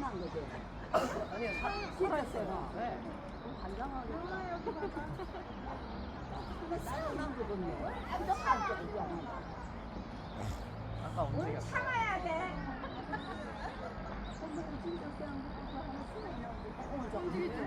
시원한 거지. 아니요, 살았어요. 네. 간장하겠다. 근데 시원한 거 좋네. 끈적한 거 있잖아. 아까 움직였어. 참아야 돼. 오늘은 진짜 그냥 그거 하나 쓰면 오늘 좀 되지.